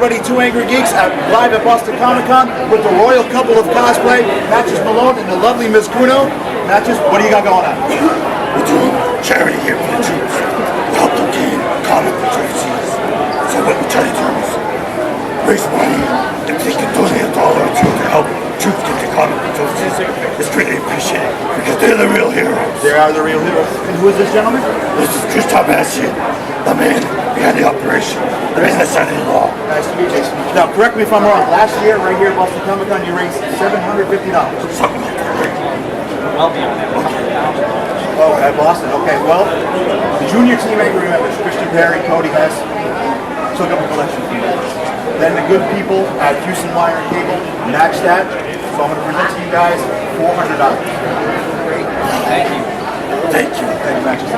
everybody, Two Angry Geeks live at Boston Comic Con with the royal couple of cosplay, Matches Malone and the lovely Ms. Kuno. Matches, what do you got going on? We're doing charity here for the troops to help them gain comic books overseas. So what we try to do is raise money. If they can donate $1 or $2 to help troops get the comic books overseas, it's greatly appreciated because they're the real heroes. They are the real heroes. And who is this gentleman? This is Christoph Ashian, the man behind the operation, the man that signed the law. Nice to meet you. Now, correct me if I'm wrong. Last year, right here at Boston Comic Con, you raised $750. Something like that. Well beyond that. Oh, at Boston. Okay, well, the junior team Angry members, Christian Perry, Cody Hess, took up a collection. Then the good people at Houston Wire and Cable matched that. So I'm going to present to you guys $400. Thank you. Thank you. Thank you, Matches.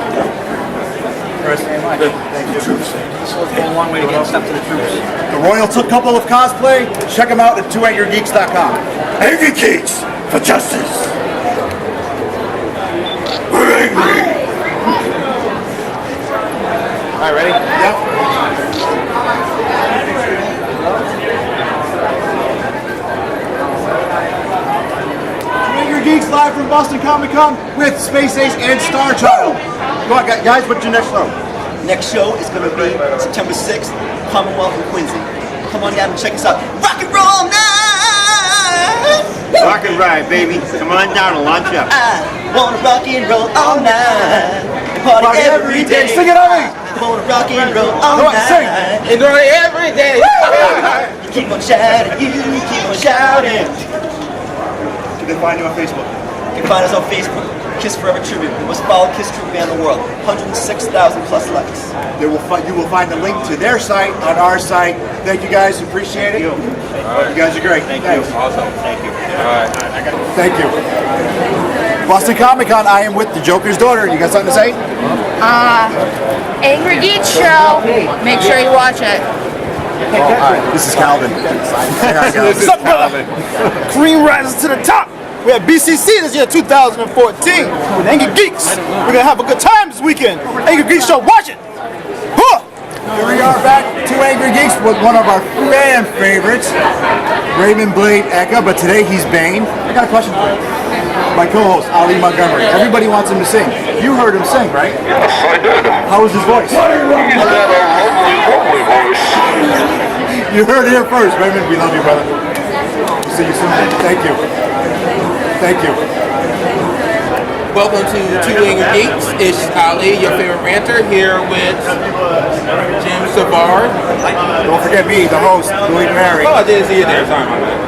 Chris, thank you. This will go a long way to get stuff to the troops. The Royal couple of cosplay. Check them out at twoangrygeeks.com. AngryGeeks for justice. We're angry. All right, ready? Yep. Geeks live from Boston Comic Con with Space Ace and Star Child. Go on, guys, what's your next show? Next show is going to be September 6th, Commonwealth in Quincy. Come on down and check us out. Rock and roll night! Rock and ride, baby. Come on down and launch up. I wanna rock and roll all night. And party every day. Sing it on me! I wanna rock and roll all Go on, sing. night. And party every day. You keep on shouting, you keep on shouting. You can find you on Facebook. You can find us on Facebook. Kiss Forever Tribute, the most followed Kiss tribute band in the world. 106,000 plus likes. You will find the link to their site on our site. Thank you guys, appreciate it. You guys are great. Thank you. Awesome. Thank you. All right. Thank you. Boston Comic Con, I am with the Joker's daughter. You got something to say? Angry Geeks show. Make sure you watch it. This is Calvin. What's up, brother? Cream rises to the top. We have BCC this year, 2014, with AngryGeeks. We're gonna have a good time this weekend. AngryGeeks show, watch it. Huh. Here we are back, Two Angry Geeks with one of our fan favorites, Raymond Blade-Ecca, but today he's Bane. I got a question for you. My co-host, Ali Montgomery. Everybody wants him to sing. You heard him sing, right? Yes, I did. How was his voice? He's got a lovely voice. You heard it here first, Raymond. We love you, brother. See you soon. Thank you. Thank you. Welcome to Two Angry Geeks. It's Ali, your favorite ranter, here with Jim Savard. Don't forget me, the host, Louis Mary. Oh, I didn't see you there. Sorry about that.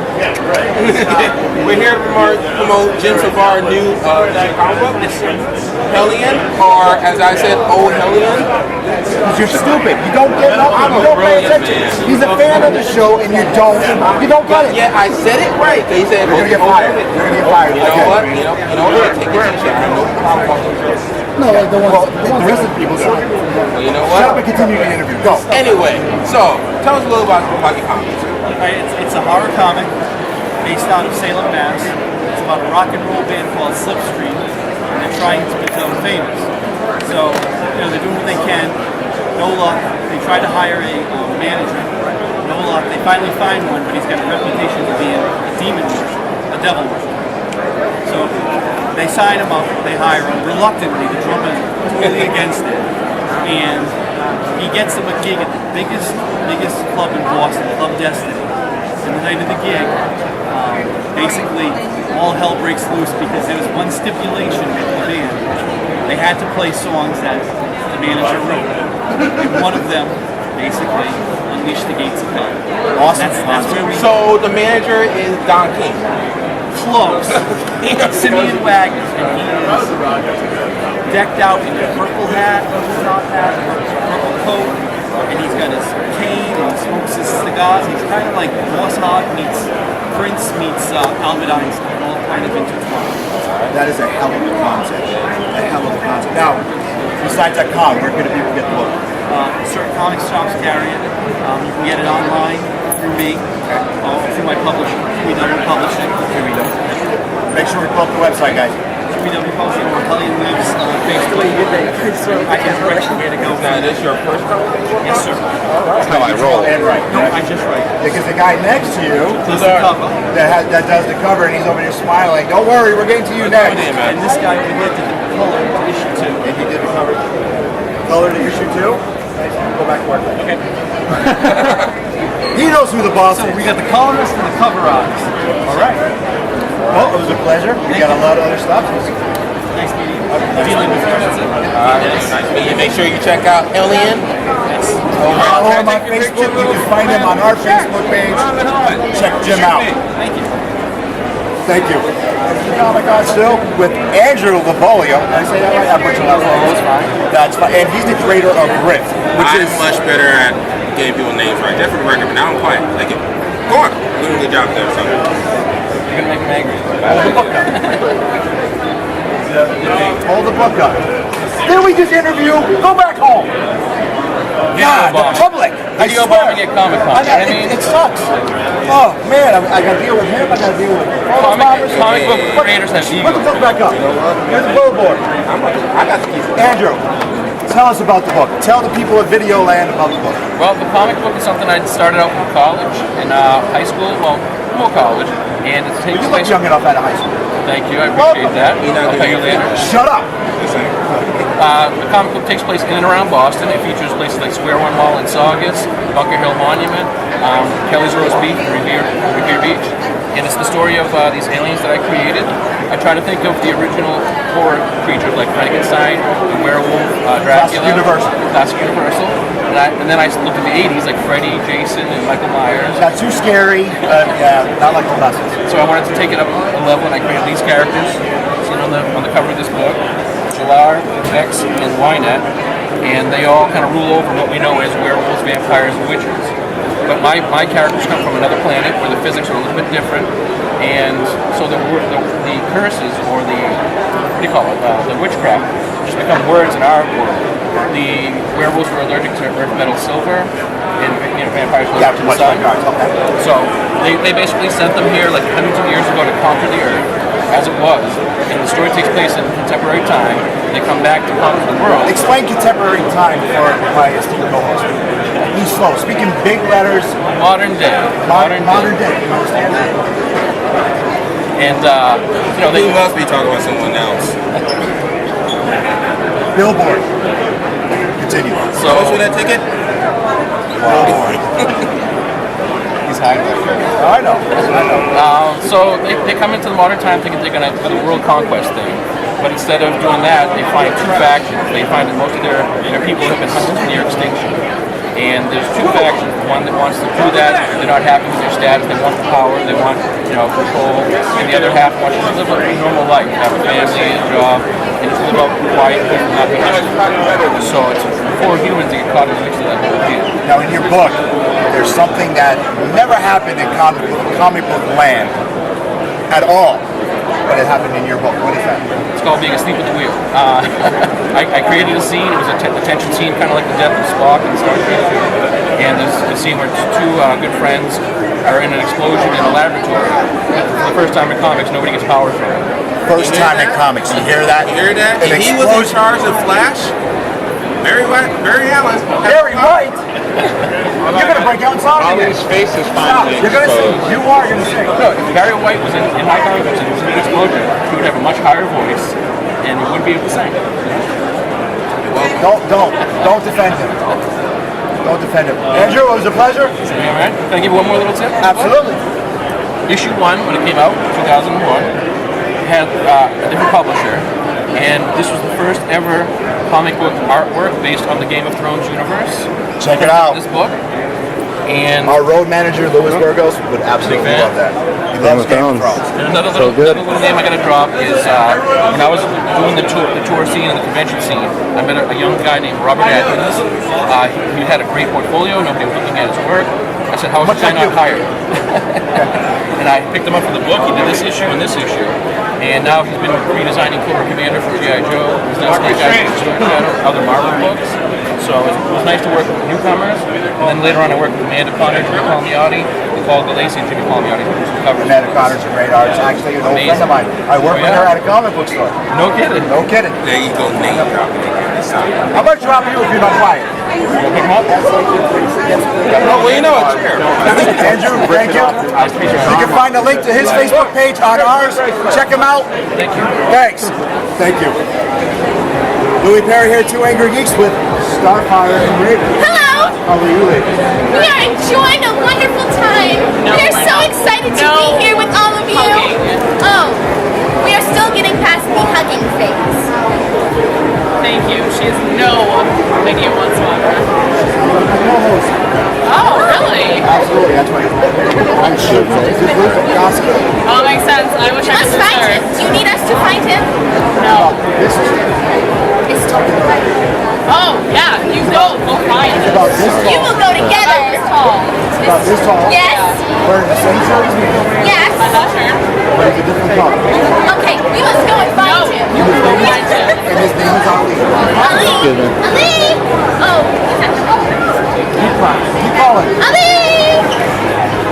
We're here to promote Jim Savard's new comic book, Hellion, or as I said, Old Hellion. You're stupid. You don't get nothing. You don't pay attention. He's a fan of the show, and you don't get it. Yeah, I said it right. They said You're gonna get fired. You're gonna get fired. You know what? You know what? Take your attention. I have no problem talking to you. No, like the rest of the people. So, Well, you know what? shut up and continue the interview. Go. Anyway, so tell us a little about your comics. It's a horror comic based out of Salem, Mass. It's about a rock and roll band called Slipstream, and they're trying to become famous. So, they're doing what they can. No luck. They try to hire a manager. No luck. They finally find one, but he's got a reputation of being a demon worshiper, a devil worshiper. So they sign him up. They hire him reluctantly. The drummer is totally against it, and he gets them a gig at the biggest club in Boston, Club Destiny. And the night of the gig, basically all hell breaks loose because there was one stipulation with the band. They had to play songs that the manager wrote. And one of them basically unleashed the gates of hell. Awesome. That's where we So the manager is Don King. close. Simeon Wagner, and he is decked out in a purple hat, purple coat, and he's got his cane and he smokes his cigars. He's kind of like Boss Hogg meets Prince meets Albert Einstein, all kind of intertwined. That is a hell of a concept. A hell of a concept. Now, besides that con, where can people get the book? Certain comic shops carry it. You can get it online through me, through my publisher, We Know Publishing. Here we go. Make sure we pull up the website, guys. WW Publishing, where Hellion lives on Facebook. I can direct you where to go. Now, this your first comic book? Yes, sir. That's how I roll. And right. No, I just write. Because the guy next to you Does the cover. that does the cover, and he's over there smiling. Don't worry, we're getting to you next. And this guy over here did the color to issue 2. And he did the cover. Color to issue 2. Go back to work. Okay. He knows who the boss So is. we got the columnist and the cover artist. All right. Well, it was a pleasure. We got a lot of other stuff. Nice meeting you. Dealing with you. That's it. Nice to meet you. Make sure you check out Hellion. Follow him on Facebook. You can find him on our Facebook page. Check Jim out. Thank you. Thank you. Comic Con still with Andrew Labolio. Did I say that right? I butchered that wrong. That's fine. And he's the creator of Rift, which I'm is much better at getting people's names right. That's for the record, but now I'm quiet. Like it. Go on. Doing a good job there. So. You're going to make him angry. hold the book up. Did we just interview? Go back home. God, the public. Video bombing at Comic Con. It sucks. Oh man, I got to deal with him. I got to deal with Comic book creators have Put egos. the book back up. Here's the billboard. I got to keep it. Andrew, tell us about the book. Tell the people at Videoland about the book. Well, the comic book is something I started out in college, in high school, well, more college, and it takes You look place. young enough out of high school. Thank you, I appreciate that. I'll pay you later. Shut up. The comic book takes place in and around Boston. It features places like Square One Mall in Saugus, Bunker Hill Monument, Kelly's Roast Beef, Revere Beach. And it's the story of these aliens that I created. I try to think of the original horror creatures like Frankenstein, the werewolf, Dracula. Classic Universal. And then I looked at the 80s like Freddy, Jason, and Michael Myers. Not too scary. Yeah, not like the classics. So I wanted to take it up a level, and I created these characters seen on the cover of this book. Jalar, Vex, and Wynette, and they all kind of rule over what we know as werewolves, vampires, and witches. But my characters come from another planet where the physics are a little bit different, and so the curses, or what do you call it, the witchcraft, just become words in our world. The werewolves were allergic to earth, metal, silver, and vampires were allergic to the sun. So they basically sent them here like hundreds of years ago to conquer the earth as it was, and the story takes place in contemporary time. They come back to conquer the world. Explain contemporary time for my esteemed co-host. Be slow. Speaking big letters. Modern day. Modern day. You understand that? And they You must be talking about someone else. Billboard. Continue. So how much for that ticket? Billboard. he's hiding. I know. So they come into the modern time thinking they're going to do the world conquest thing. But instead of doing that, they find two factions. They find that most of their people have been hunted to near extinction. And there's two factions. One that wants to do that, they're not happy with their status, they want power, they want control. And the other half wants to live a normal life, have a family, a job, and just live out quiet and not be hostile. So it's for humans to get caught in the mix of that whole deal. Now in your book, there's something that never happened in comic book land at all, but it happened in your book. What is that? It's called Being Asleep at the Wheel. I created a scene. It was a tension scene, kind of like the death of Spock in Star Trek. And there's a scene where two good friends are in an explosion in a laboratory. For the first time in comics, nobody gets power from it. First time in comics. You hear that? You hear that? An And he was in charge of Flash. Barry Allen. Barry White. You're gonna break out in song again. His face is Stop. finally You're gonna sing. exposed. You are gonna sing. No, if Barry White was in my comic books and it was an explosion, he would have a much higher voice and he wouldn't be able to sing. Don't defend him. Don't defend him. Andrew, it was a pleasure. All right? Can I give you one more little tip? Absolutely. Issue 1, when it came out, 2001, had a different publisher, and this was the first ever comic book artwork based on the Game of Thrones universe. Check it out. This book, and Our road manager, Louis Burgos, would absolutely Big fan. love that. He loves Game of Thrones. and another little name I gotta drop is when I was doing the tour scene and the convention scene, I met a young guy named Robert Atkins. He had a great portfolio. Nobody was looking at his work. I said, "How is this guy not hired?" And I picked him up for the book. He did this issue and this issue. And now he's been redesigning Cobra Commander for G.I. Joe. He's done some guys for other Marvel books. So it was nice to work with newcomers. And then later on I worked with Amanda Conner, Drew Palmiotti, Paul Galassi and Jimmy Palmiotti who covers. Amanda Connor's a great artist. Actually, an old friend of mine. I work with her at a comic book store. No kidding. No kidding. There you go, name dropping. How about drop you if you're not quiet? Oh, well, you know a chair. Andrew, thank you. You can find a link to his Facebook page on ours. Check him out. Thank you. Thanks. Thank you. Louis Perry here, 2 Angry Geeks with Starfire and Raven. Hello! How are you, ladies? We are enjoying a wonderful time. We are so excited to be here with all of you. Oh, we are still getting past the hugging phase. Thank you. She has no idea whatsoever. Oh, really? Absolutely, that's why I'm sure. Oh, makes sense. I wish I Let's could find him. Do you need us to find him? No. This is It's totally right. Oh, yeah. You go. Go find him. about this tall. You will go together. Tall. About this tall. Yes. Wearing the same shirt as me, Yes. I'm not sure. but it's a different color. Okay, we must go and find No, him. you will go find him. And his name is Ali. Ali! Ali! Oh, he's at the Keep calling. Ali!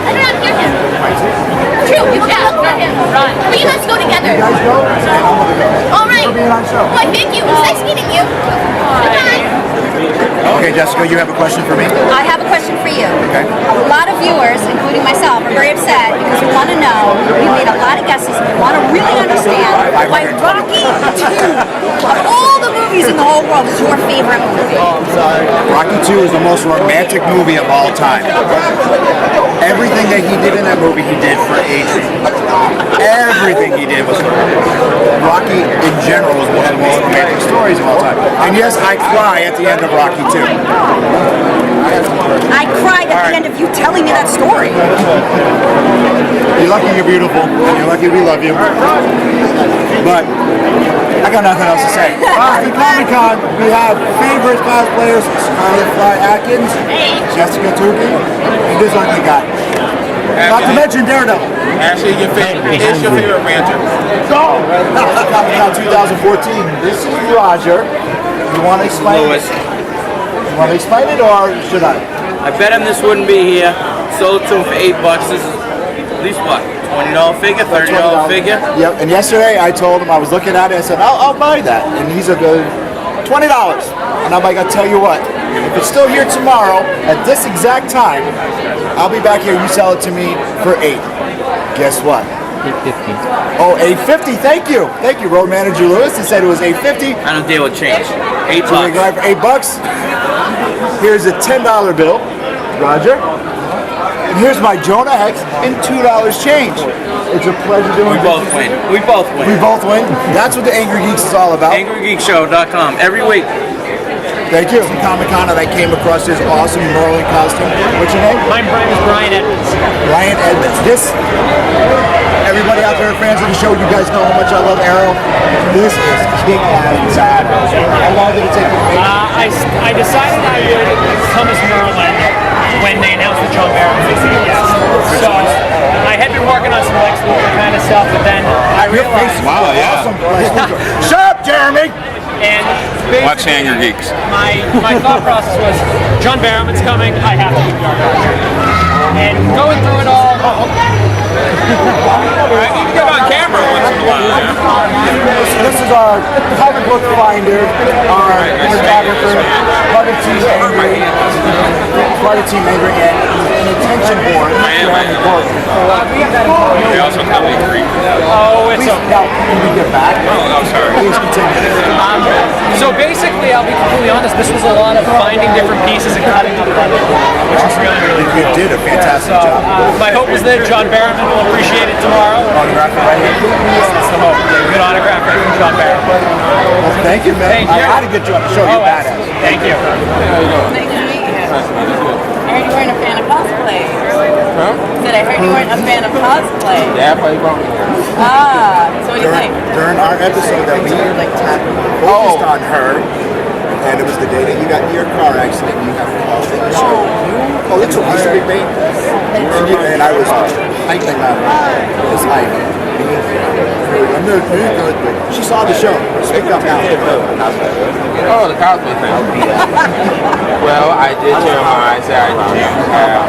I do not hear him. True, we will go look for him. Run. We must go together. You guys go, and I'm gonna go. All right. We'll be on show. Why, thank you. It was nice meeting you. Goodbye. Okay, Jessica, you have a question for me? I have a question for you. Okay. A lot of viewers, including myself, are very upset because we want to know, we made a lot of guesses, we want to really understand why Rocky 2, of all the movies in the whole world, is your favorite movie. Rocky 2 is the most romantic movie of all time. Everything that he did in that movie, he did for Adrian. Everything he did was for her. Rocky, in general, is one of the most romantic stories of all time. And yes, I cry at the end of Rocky 2. I cried at the end of you telling me that story. You're lucky you're beautiful. You're lucky we love you. But I got nothing else to say. Boston Comic Con, we have favorite cosplayers: Scarlett Fly Atkins, Jessica Tukey, and this ugly guy. Not to mention Daredevil. Actually, your favorite is your favorite rancher. Go! Boston Comic Con 2014. This is Roger. You want to explain it? You want to explain it, or should I? I bet him this wouldn't be here. Sold it to him for $8. This is at least what? $20 figure, $30 figure. Yep. And yesterday I told him, I was looking at it, I said, I'll buy that. And he's a good $20. And I'm like, I'll tell you what, if it's still here tomorrow at this exact time, I'll be back here. You sell it to me for $8. Guess what? $8.50. Oh, $8.50. Thank you. Thank you, Road Manager Lewis. He said it was $8.50. I don't deal with change. $8. So we got for $8. Here's a $10 bill, Roger. And here's my Jonah Hex in $2 change. It's a pleasure doing We both win. We both win. We both win. That's what the Angry Geeks is all about. AngryGeeksShow.com every week. Thank you. Comic Con, and I came across this awesome Merlin costume. What's your name? My name is Brian Edmonds. Brian Edmonds. Everybody out there, fans of the show, you guys know how much I love Arrow. This is kick-ass badass. How long did it take you to make? I decided I would come as Merlin when they announced the John Barrett yes. So I had been working on some Lex Luthor kind of stuff, but then I realized... Wow, yeah. Awesome. Shut up, Jeremy! And Watch Angry Geeks. my thought process was, John Barrowman's coming, I have to be Dark Archer. And going through it all... You can get on camera once in a while. This is our comic book finder, our photographer, part of Team Angry, and an attention board. They also call me Greek. Oh, it's Please, now, can we get back? Oh, I'm sorry. Please continue. So basically, I'll be completely honest, this was a lot of finding different pieces and cutting up them, which was really, really You cool. did a fantastic So, job. my hope is that John Barrowman will appreciate it tomorrow. Autograph it right here. That's the hope. Good autograph right from John Barrowman. Well, thank you, man. Thank you. I had to get you on the show. You're badass. Thank you. Nice to meet you. I heard you weren't a fan of cosplay. Huh? Said I heard you weren't a fan of cosplay. Yeah, I play wrong. So what do you think? During our episode that we focused on her, and it was the day that you got into your car accident, you have called in the show. Oh, it's a big baby. And I was hyping on this hype. She saw the show. Speak up now. Oh, the cosplay thing. Well, I did tell my eyes that I do have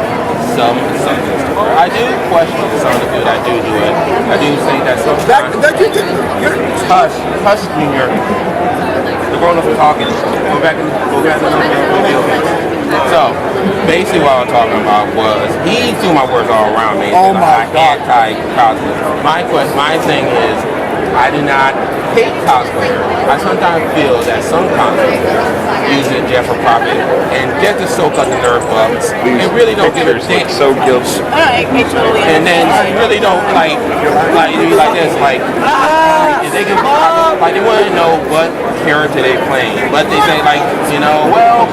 some acceptance to her. I do question some of it. I do it. I do think that sometimes. Hush, Junior. The grown-ups are talking. Go back to the video game. So, basically what I was talking about was, he threw my words all around me. Oh my God. Anti-cosplay. My thing is, I do not hate cosplayer. I sometimes feel that some cosplayers use it just for profit and just to soak up the nerve bugs and really don't give a damn. So guilty. I totally And then really don't like do like this, like they can like they want to know what character they playing, but they say like, you know, well,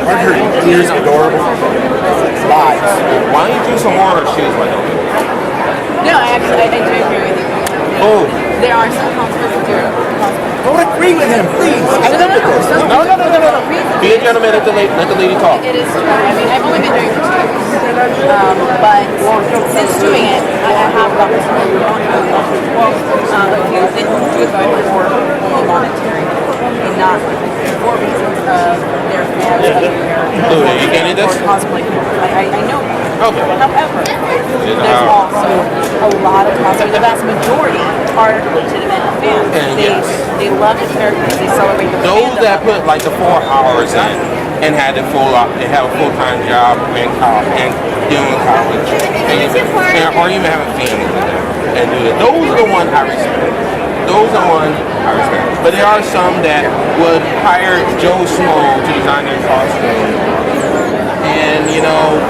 Aren't her ears adorable? Lies. why don't you do some more shoes like that? No, I do agree with you. Oh, There are some concepts that do Don't agree with him, please. I look at this. no. Be a gentleman, let the lady talk. It is. I mean, I've only been doing it for 2 years, but since doing it, I have gotten to know a few things to go for only monetary and not for reasons of their fans of their Lou, you getting this? cosplay. I know that. Okay. However, there's also a lot of cosplay. The vast majority are legitimate fans. And yes. They love the characters. They celebrate the Those fandom. that put like the 4 hours in and had a full-time job in college and doing college, or even have a family and do it. Those are the ones I respect. Those are the ones I respect. But there are some that would hire Joe Smo to design their costume, and you know.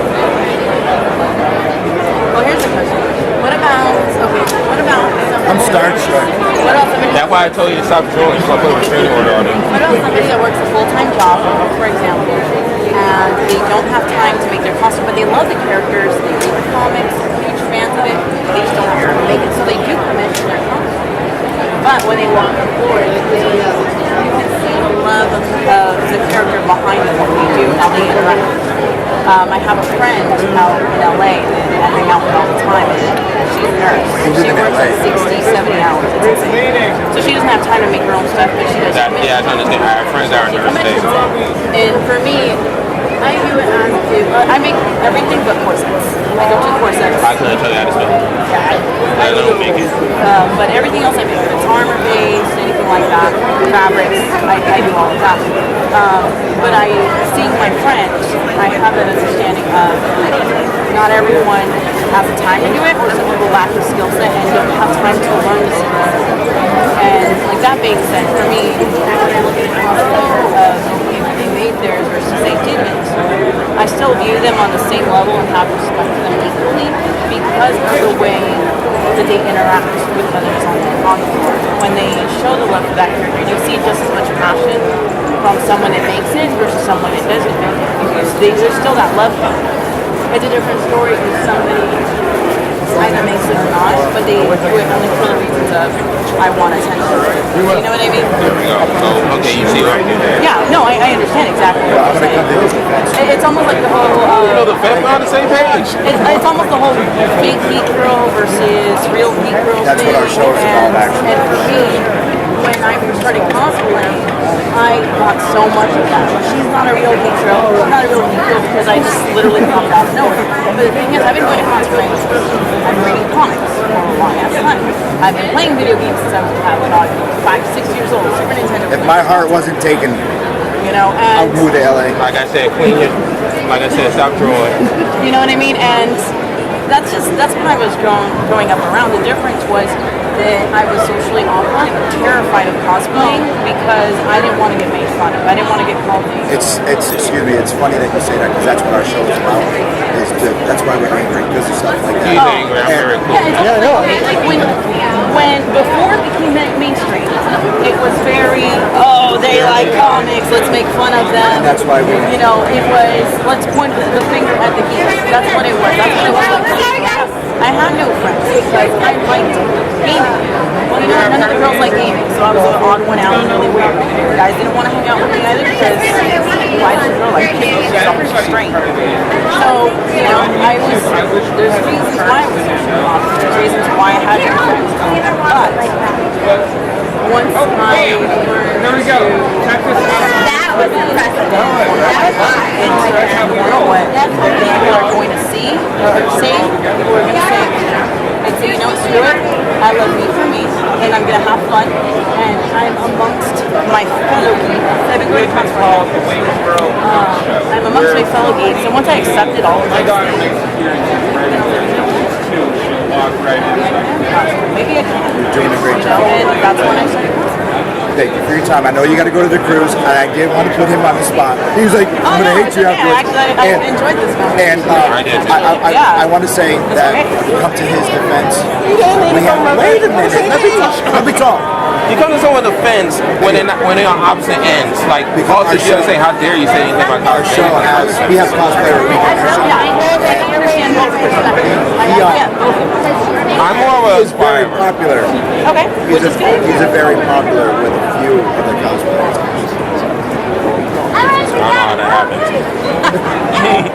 Well, here's the question. What about I'm starstruck. what else? That's why I told you to stop drawing. So I put a restraining order on it. What else somebody that works a full-time job, for example, and they don't have time to make their costume, but they love the characters, they read the comics, they're huge fans of it, they just don't have time to make it, so they do commission their costume. But when they walk the floor, you can see the love of the character behind them, what they do, how they interact. I have a friend out in LA that I hang out with all the time, and she's a nurse. She works like 60, 70 hours. It's insane. So she doesn't have time to make her own stuff, but she does. Yeah, I understand. I have friends that are nurses. And for me, I view it as I make everything but corsets. I don't do corsets. I couldn't tell you how to spell it. I don't make it. But everything else I make, if it's armor based, anything like that, fabrics, I do all of that. But seeing my friend, I have an understanding of not everyone has the time to do it, or some people lack the skill set and don't have time to learn the skill set. And like that being said, for me, when I look at the concept of they made theirs versus they didn't, I still view them on the same level and have respect for them equally because of the way that they interact with others on the floor. When they show the love for that character, you see just as much passion from someone that makes it versus someone that doesn't make it. Because there's still that love for it. It's a different story if somebody either makes it or not, but they do it only for the reasons of I want attention. You know what I mean? There we go. So, okay, you see what I do there. Yeah, no, I understand exactly what you're saying. It's almost like the whole... You know, the fans are on the same page. It's almost the whole fake geek girl versus real geek girl That's thing. what our show is about, actually. And for me, when I first started cosplaying, I got so much of that. She's not a real geek girl. She's not a real geek girl because I just literally popped out of nowhere. But the thing is, I've been going to cosplaying. I'm reading comics for a long ass time. I've been playing video games since I was about 5, 6 years old. Super Nintendo. If my heart wasn't taken, you know, I'll and move to LA. Like I said, clean it. Like I said, stop drawing. you know what I mean? And that's when I was growing up around. The difference was that I was socially awkward, terrified of cosplaying because I didn't want to get made fun of. I didn't want to get called names. Excuse me, it's funny that you say that because that's what our show is about. That's why we're angry because of stuff like that. He's angry. I'm very cool. When before it became mainstream, it was very they like comics, let's make fun of them. And that's why we, it was let's point the finger at the geeks. That's what it was. That's what it was. I had no friends because I liked gaming. Well, none of the girls like gaming, so I was an odd one out. It was really weird. The guys didn't want to hang out with me either because why does a girl like gaming? She's self-restrained. So, there's reasons why I was social awkward. There's reasons why I had no friends. But once I learned There we go. Check this out. that was impressive. That was research more what people are going to see, say, people are going to say, and say, you know, screw it, I love me for me, and I'm going to have fun, and I'm amongst my fellow geeks. I've been great friends for all of them. I'm amongst my fellow geeks, and once I accepted all of those things, maybe I can. You're doing a great job. And that's when I started. Thank you for your time. I know you got to go to the cruise, and I did want to put him on the spot. He was like, I'm going to hate you afterwards. Actually, I enjoyed this one. And I want to say that, come to his defense, we have, wait a minute, let me talk. You come to someone's defense when they're on opposite ends. Like, also you say, how dare you say anything about our show has, we have cosplayer weekend. I'm more of a He's very popular. Okay. He's a very popular with a few other cosplayers. I don't know how that happened.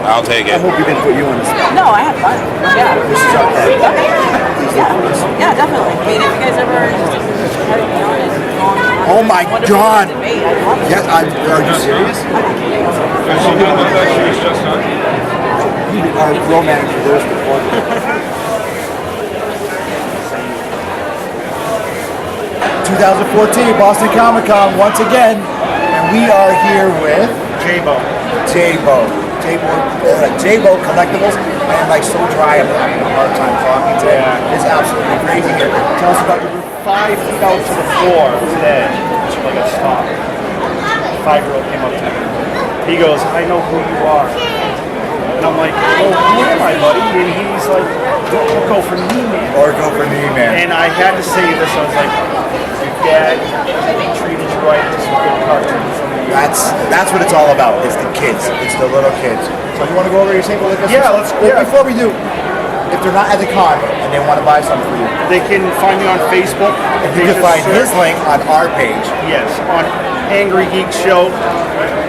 I'll take it. I hope we didn't put you on the spot. No, I had fun. Yeah. This is okay. Okay. Yeah, definitely. I mean, if you guys ever just have me on it, oh my God! Yes, are you serious? Our romantic divorce before. 2014 Boston Comic Con once again, and we are here with J-Bo Collectibles. I am like so dry, I'm having a hard time talking today. It's absolutely crazy here. Tell us about your group. 5 feet out to the floor today. Like a stop. 5-year-old came up to me. He goes, I know who you are. And I'm like, oh, who am I, buddy? And he's like, go for Knee-Man. Or go for Knee-Man. And I had to say this. I was like, your dad treated you right. This is a good cartoon. That's what it's all about. It's the kids. It's the little kids. So you want to go over your table with us? Yeah, let's. Before we do, if they're not at the con and they want to buy something for you, they can find me on Facebook. You can find his link on our page. Yes, on AngryGeeks Show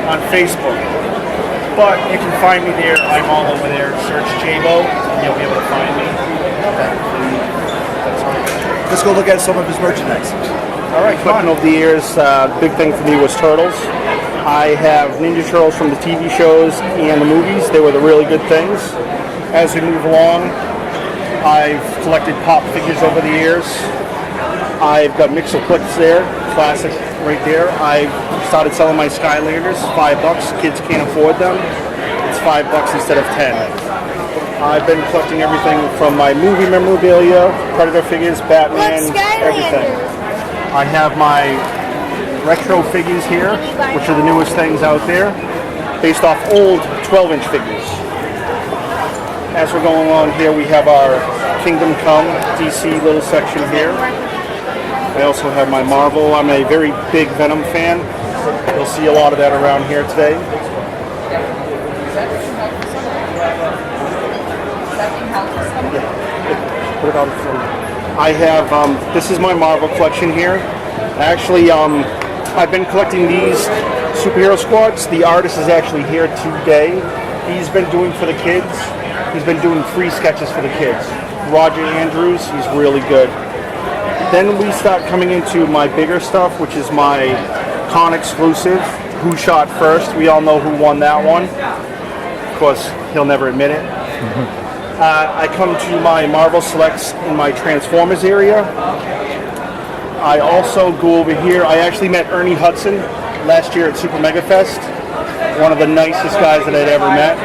on Facebook. But you can find me there. I'm all over there. Search J-Bo, and you'll be able to find me. Let's go look at some of his merchandise. All right, collecting over the years, big thing for me was Turtles. I have Ninja Turtles from the TV shows and the movies. They were the really good things. As we move along, I've collected pop figures over the years. I've got Mixel Clicks there, classic right there. I've started selling my Skylanders, $5. Kids can't afford them. It's $5 instead of 10. I've been collecting everything from my movie memorabilia, Predator figures, Batman, everything. I have my retro figures here, which are the newest things out there, based off old 12-inch figures. As we're going along here, we have our Kingdom Come DC little section here. I also have my Marvel. I'm a very big Venom fan. You'll see a lot of that around here today. Put it on the floor. I have, this is my Marvel collection here. Actually, I've been collecting these superhero squads. The artist is actually here today. He's been doing for the kids. He's been doing free sketches for the kids. Roger Andrews, he's really good. Then we start coming into my bigger stuff, which is my con exclusive, Who Shot First. We all know who won that one. Of course, he'll never admit it. I come to my Marvel Selects in my Transformers area. I also go over here. I actually met Ernie Hudson last year at Super Mega Fest. One of the nicest guys that I'd ever met.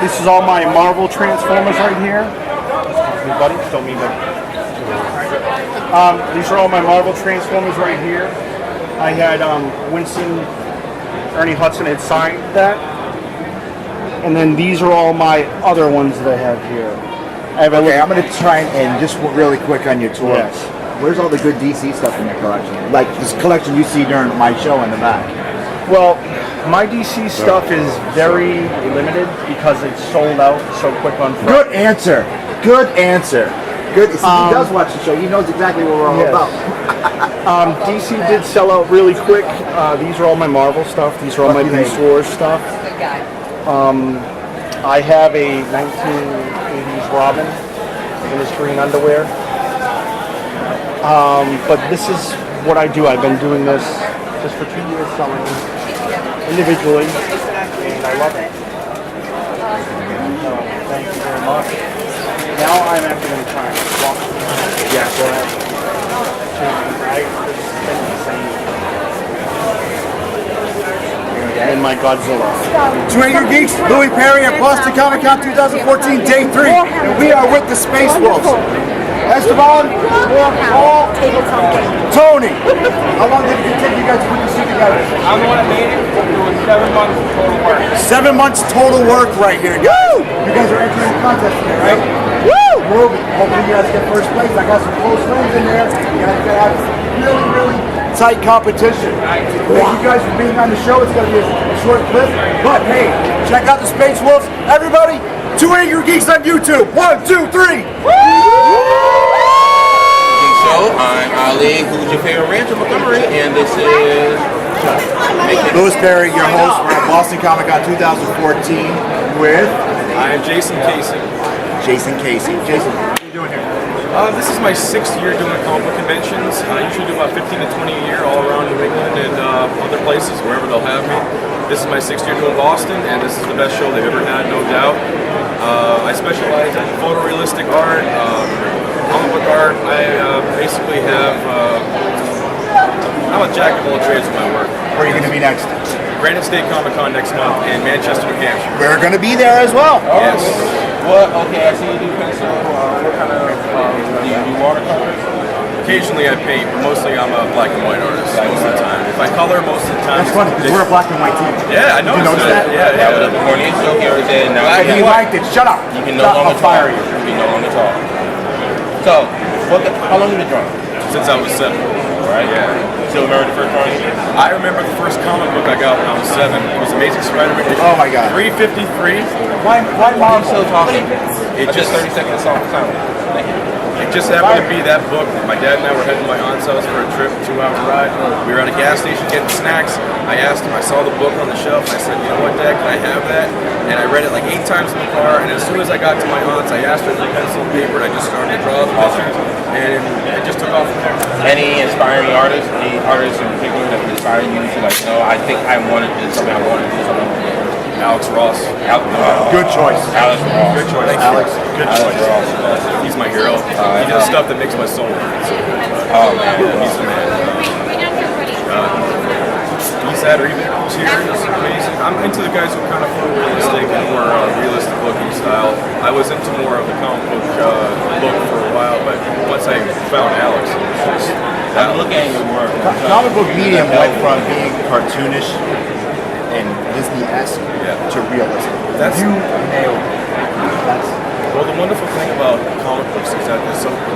This is all my Marvel Transformers right here. Hey buddy, don't mean that. These are all my Marvel Transformers right here. I had Winston, Ernie Hudson had signed that. And then these are all my other ones that I have here. Okay, I'm going to try and just really quick on your tour. Yes. Where's all the good DC stuff in your collection? Like this collection you see during my show in the back. Well, my DC stuff is very limited because it's sold out so quick on Friday. Good answer. Good answer. Good. See, he does watch the show. He knows exactly what we're all about. DC did sell out really quick. These are all my Marvel stuff. These are all my Beast Wars stuff. Good guy. I have a 1980s Robin in his green underwear. But this is what I do. I've been doing this just for 2 years selling individually. and I love it. So, thank you very much. Now I'm actually going to try and walk. Yeah, go ahead. Right? And my Godzilla. To AngryGeeks, Louis Perry at Boston Comic Con 2014, Day 3. And we are with the Space Wolves. Esteban, Paul, Tony. How long did it take you guys to put this suit together? I'm the one that made it. It was 7 months of total work. 7 months total work right here, guys. Woo! You guys are entering the contest today, right? Woo! Ruby, hopefully you guys get first place. I got some close friends in there. You guys got to have really, really tight competition. Thank you guys for being on the show. It's going to be a short clip. But hey, check out the Space Wolves. Everybody, to AngryGeeks on YouTube. 1, 2, 3. So I'm Ali, who's your favorite rancher Montgomery, and this is Louis Perry, your host. We're at Boston Comic Con 2014 with I'm Jason Casey. Jason, what are you doing here? This is my 6th year doing comic book conventions. I usually do about 15 to 20 a year all around New England and other places, wherever they'll have me. This is my 6th year doing Boston, and this is the best show they've ever had, no doubt. I specialize in photorealistic art, comic book art. I basically have, I'm a jack of all trades with my work. Where are you going to be next? Granite State Comic Con next month in Manchester, New Hampshire. We're going to be there as well. Yes. What? Okay, I see you do pencil. What kind of, do you do watercolors? Occasionally I paint, but mostly I'm a black and white artist most of the time. If I color, most of the time. That's funny, because we're a black and white team. Yeah, I noticed, that. Yeah. That was the morning show here today. Now He liked it. Shut up. You can no longer talk. You can no longer talk. So, how long have you been drawing? Since I was 7. Right? Yeah. Still remember the first drawing you did? I remember the first comic book I got when I was 7. It was Amazing Spider-Man issue. Oh my God. 353. Why mom still talking? It just 30 seconds of silence. Thank you. It just happened to be that book. My dad and I were heading to my aunt's house for a trip, 2-hour ride. We were at a gas station getting snacks. I asked him, I saw the book on the shelf, and I said, you know what, Dad, can I have that? And I read it like 8 times in the car, and as soon as I got to my aunt's, I asked her for pencil and paper, and I just started to draw the pictures, and it just took off from there. Any inspiring artists, any artists in particular that inspired you to like, no, I think I wanted to do something, I wanted to do something? Alex Ross. Good choice. Alex Ross. Good choice. Alex, good choice. Ross. He's my hero. He does stuff that makes my soul hurt. Oh man, he's the man. He's that, or even Tears is amazing. I'm into the guys who are kind of photorealistic and more realistic looking style. I was into more of the comic book look for a while, but once I found Alex, it was just, I'm looking at your work. Comic book medium went from being cartoonish and Disney-esque to realistic. That's you nailed it. Well, the wonderful thing about comic books is that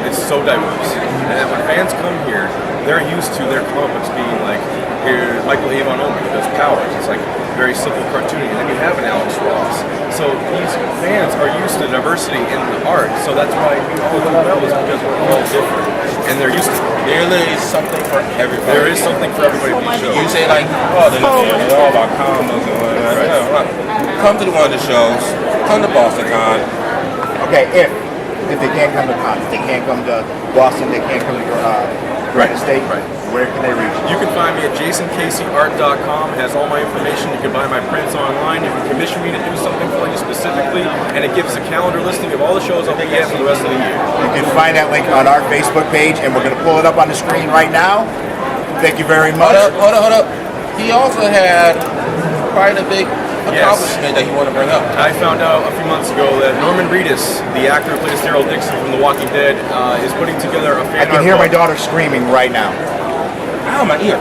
it's so diverse, and that when fans come here, they're used to their comic books being like, here, Michael Avon Omen does Powers. It's like very simple cartooning, and then you have an Alex Ross. So these fans are used to diversity in the art, so that's why we all do well, is because we're all different, and they're used to it. There is something for everybody. There is something for everybody to be shown. You say like, oh, they're all about comics and whatnot. Right. Come to one of the shows. Come to Boston Con. Okay, if they can't come to Con, if they can't come to Boston, they can't come to Granite State. Right. Where can they reach you? You can find me at jasoncaseyart.com. It has all my information. You can buy my prints online. You can commission me to do something for you specifically, and it gives a calendar listing of all the shows I'll be at for the rest of the year. You can find that link on our Facebook page, and we're going to pull it up on the screen right now. Thank you very much. Hold up. He also had quite a big accomplishment that he wanted to bring up. I found out a few months ago that Norman Reedus, the actor who plays Daryl Dixon from The Walking Dead, is putting together a fan art I can hear book. my daughter screaming right now. Ow, my ear.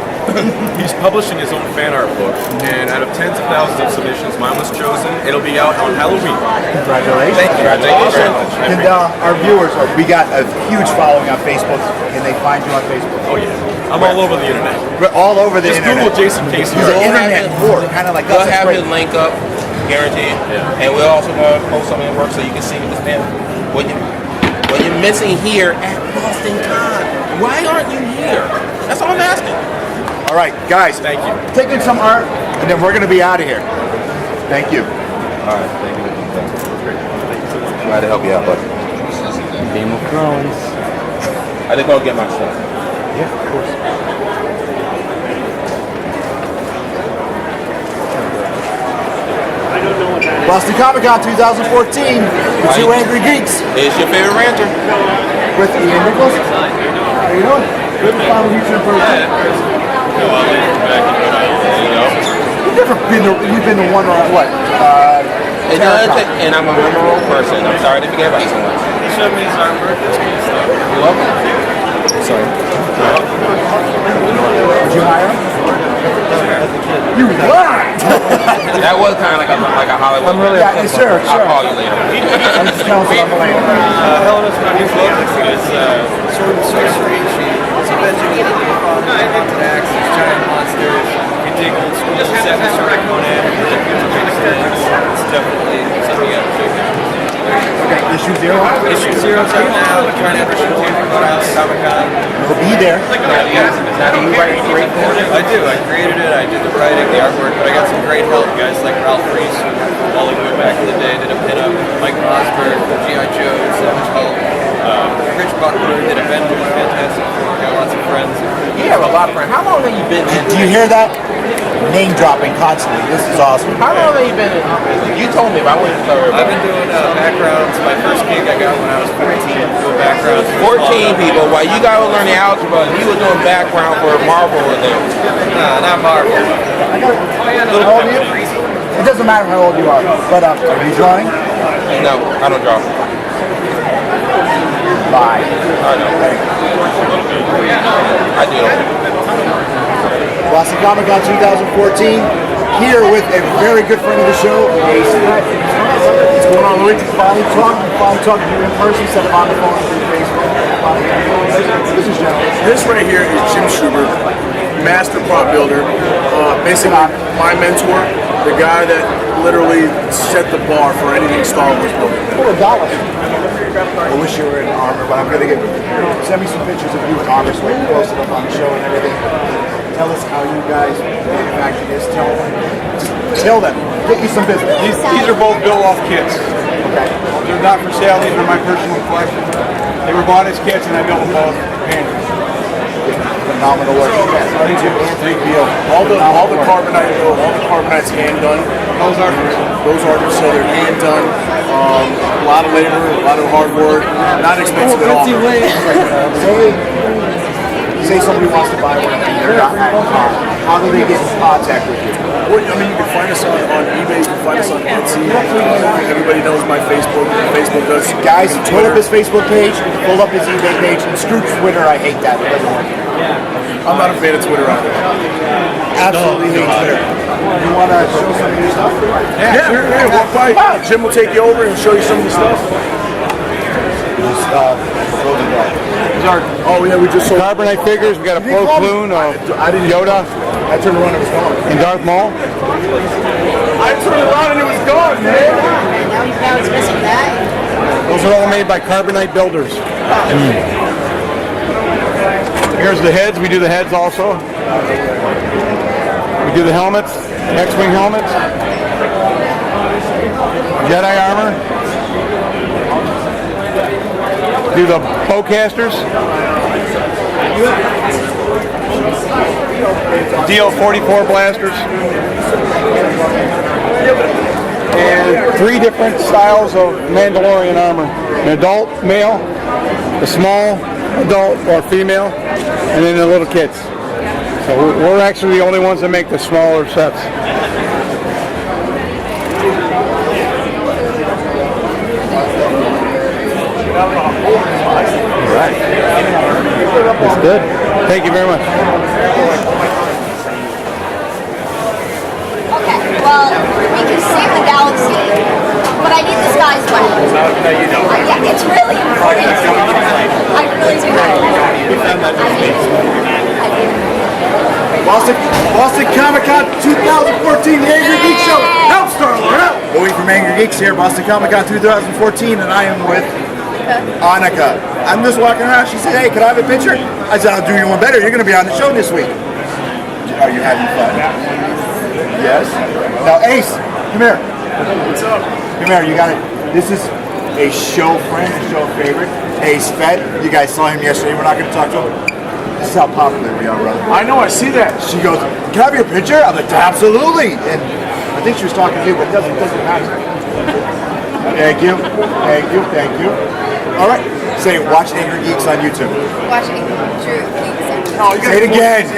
He's publishing his own fan art book, and out of tens of thousands of submissions, mine was chosen. It'll be out on Halloween. Congratulations. Thank you. Thank you very much. And our viewers, we got a huge following on Facebook. Can they find you on Facebook? Oh yeah. I'm all over the internet. We're all over the Just internet. Google Jason Casey. He's an internet whore, kind of like we'll us. have his link up, guaranteed. Yeah. And we're also going to post something at work so you can see this man. What you're missing here at Boston Con. Why aren't you here? That's all I'm asking. All right, guys. Thank you. Take in some art, and then we're going to be out of here. Thank you. All right, thank you. Glad to help you out, buddy. Game of Thrones. I think I'll get my stuff. Yeah, of course. Boston Comic Con 2014. The two Angry Geeks. It's your favorite ranter. With Ian Nichols. How you doing? Good to finally meet you in person. You've been to one or what? And I'm a memorable person. I'm sorry to forget about someone. He showed me his artwork. You're welcome. Sorry. Did you hire him? You lied! That was kind of like a Hollywood. I'm really sure. I'll call you later. I'm just telling you I'm later. Helena's my new book is Sword and Sorcery. She's avenging attacks, these giant monsters. You dig old school 70s sort of Conan. It's definitely something else. Okay, issue 0? Issue 0's out now. We're trying to have issue 2 come out at Comic Con. We'll be there. Now, do you write for it? I do. I created it. I did the writing, the artwork, but I got some great help. Guys like Ralph Reese, who all the way back in the day did a pinup. Mike Osborne from G.I. Joe, Savage Hulk. Rich Butler did Avengers, fantastic. Got lots of friends. You have a lot of friends. How long have you been in? Do you hear that? Name dropping constantly. This is awesome. How long have you been in? You told me, but I wouldn't tell everybody. I've been doing backgrounds. My first gig I got when I was 14. Doing backgrounds. 14 people. While you guys were learning algebra, you were doing background for Marvel or them. Nah, not Marvel. How old are you? It doesn't matter how old you are. But are you drawing? No, I don't draw. Bye. I know. I do. Boston Comic Con 2014. Here with a very good friend of the show, Ace. What's going on, Louis? Finally talking to you in person instead of on the phone through Facebook. This is Joe. This right here is Jim Schubert, master prop builder. Basically, my mentor, the guy that literally set the bar for anything Star Wars building. I wish you were in armor, but I'm going to send me some pictures of you in armor so I can post it up on the show and everything. Tell us how you guys manufacture this. Tell them. Get you some business. These are both built-off kits. Okay. They're not for sale. These are my personal collection. They were bought as kits, and I built them both. Phenomenal work. All the carbonite's hand done. Those are so they're hand done. A lot of labor, a lot of hard work, not expensive at all. Say somebody wants to buy one and they're not at con. How do they get in contact with you? Well, I mean, you can find us on eBay, you can find us on Etsy. Everybody knows my Facebook. Facebook does. Guys, pull up his Facebook page, pull up his eBay page, and screw Twitter. I hate that. It doesn't work. I'm not a fan of Twitter either. Absolutely hate Twitter. You want to show some of your stuff? Yeah, here, walk by. Jim will take you over and show you some of the stuff. Oh yeah, we just sold Carbonite figures. We got a Plo Koon, Yoda. I turned around and it was gone. And Darth Maul. I turned around and it was gone, man. Now it's missing that. Those are all made by Carbonite builders. Here's the heads. We do the heads also. We do the helmets, X-Wing helmets, Jedi armor. Do the bowcasters. DL-44 blasters. And 3 different styles of Mandalorian armor. An adult male, a small adult or female, and then the little kids. So we're actually the only ones that make the smaller sets. Alright. That's good. Thank you very much. Okay, well, we can save the galaxy, but I need this guy's weapon. Yeah, it's really important. I really do. Boston Comic Con 2014, the Angry Geeks Show. Help, Star-Lord, help! Louis from Angry Geeks here, Boston Comic Con 2014, and I am with Annika. I'm just walking around. She said, hey, could I have a picture? I said, I'll do you one better. You're going to be on the show this week. Are you having fun? Yes. Now, Ace, come here. What's up? Come here. You got it. This is a show friend, a show favorite. Ace Fed. You guys saw him yesterday. We're not going to talk to him. This is how popular we are, brother. I know. I see that. She goes, can I have your picture? I'm like, absolutely. And I think she was talking to you, but it doesn't matter. Thank you. Thank you. Thank you. All right. Say, watch Angry Geeks on YouTube. Watch Angry Geeks on YouTube. Oh, say it again.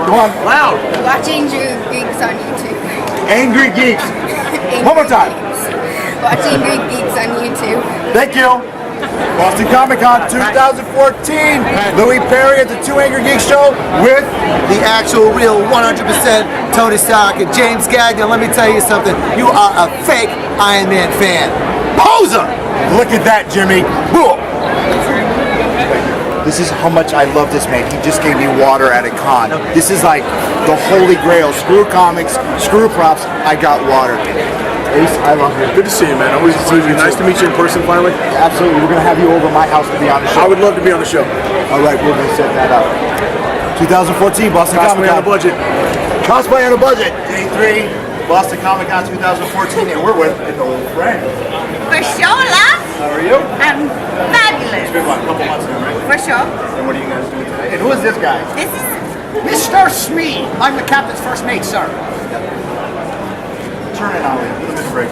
Come on. Loud. Watch Angry Geeks on YouTube. Angry Geeks. One more time. Watch Angry Geeks on YouTube. Thank you. Boston Comic Con 2014. Louis Perry at the 2 Angry Geeks show with the actual real 100% Tony Stark and James Gagnon. Let me tell you something. You are a fake Iron Man fan. Poser! Look at that, Jimmy. Boom. This is how much I love this man. He just gave me water at a con. This is like the holy grail. Screw comics, screw props. I got water. Ace, I love you. Good to see you, man. Always nice to meet you in person finally. Absolutely. We're going to have you over my house to be on the show. I would love to be on the show. All right, we're going to set that up. 2014 Boston Comic Con. Cosplay on a budget. Cosplay on a budget. Day 3, Boston Comic Con 2014, and we're with an old friend. For sure, lads. How are you? I'm fabulous. It's been what, a couple months now, right? For sure. And what are you guys doing today? And who is this guy? This is Mr. Smee. I'm the captain's first mate, sir. Turn it on, give him a break.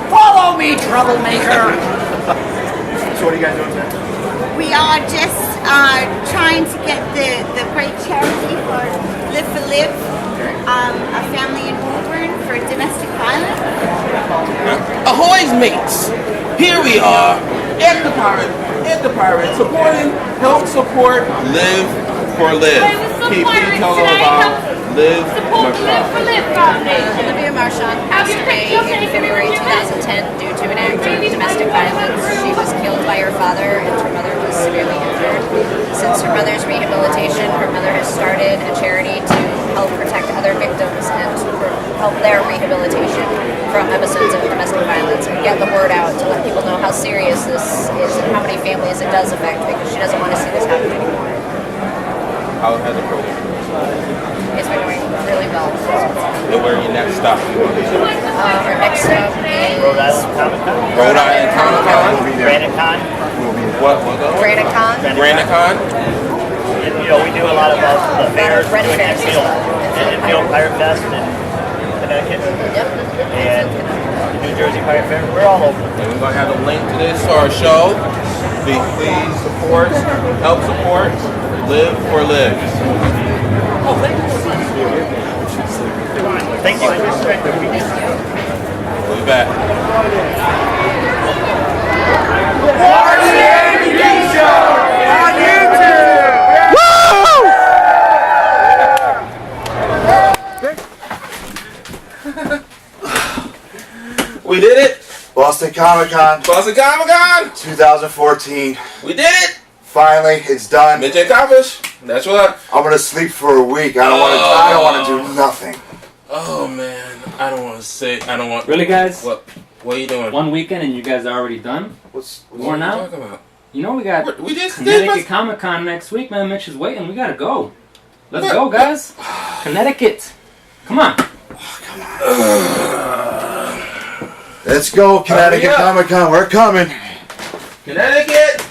Follow me, troublemaker. So what are you guys doing today? we are just trying to get the great charity for Live for Live, a family in Woburn for domestic violence. Ahoy, mates! Here we are at the pirate, supporting, help support Live for Live. Can you tell them about Live for Live Foundation. Olivia Marchand passed away in February 2010 due to an act of domestic violence. She was killed by her father and her mother was severely injured. Since her mother's rehabilitation, her mother has started a charity to help protect other victims and to help their rehabilitation from episodes of domestic violence and get the word out to let people know how serious this is and how many families it does affect, because she doesn't want to see this happen anymore. How has it going? It's been going really well. And where are your next stop? Our next stop is Rhode Island Comic Con. Rhode Island Comic Con. Granite-Con. What? Granite-Con. Granite-Con. You know, we do a lot of the fairs, like Enfield Pirate Fest in Connecticut. Yep. And New Jersey Pirate Fair. We're all over. And we're going to have a link to this to our show. Please support, help support Live for Live. Oh, thank you. Thank you. We'll be back. Watch the AngryGeeks Show on YouTube! Woo! We did it! Boston Comic Con. Boston Comic Con! 2014. We did it! Finally, it's done. Mission accomplished. That's what. I'm gonna sleep for a week. I don't want to do nothing. Oh man, I don't want to say. I don't want. Really, guys? What are you doing? One weekend and you guys are already done? What's more now? talking about? You know we got We just Connecticut Comic Con next week, man. Mitch is waiting. We gotta go. Let's go, guys. Connecticut. Come on. Let's go, Connecticut Comic Con. We're coming. Connecticut.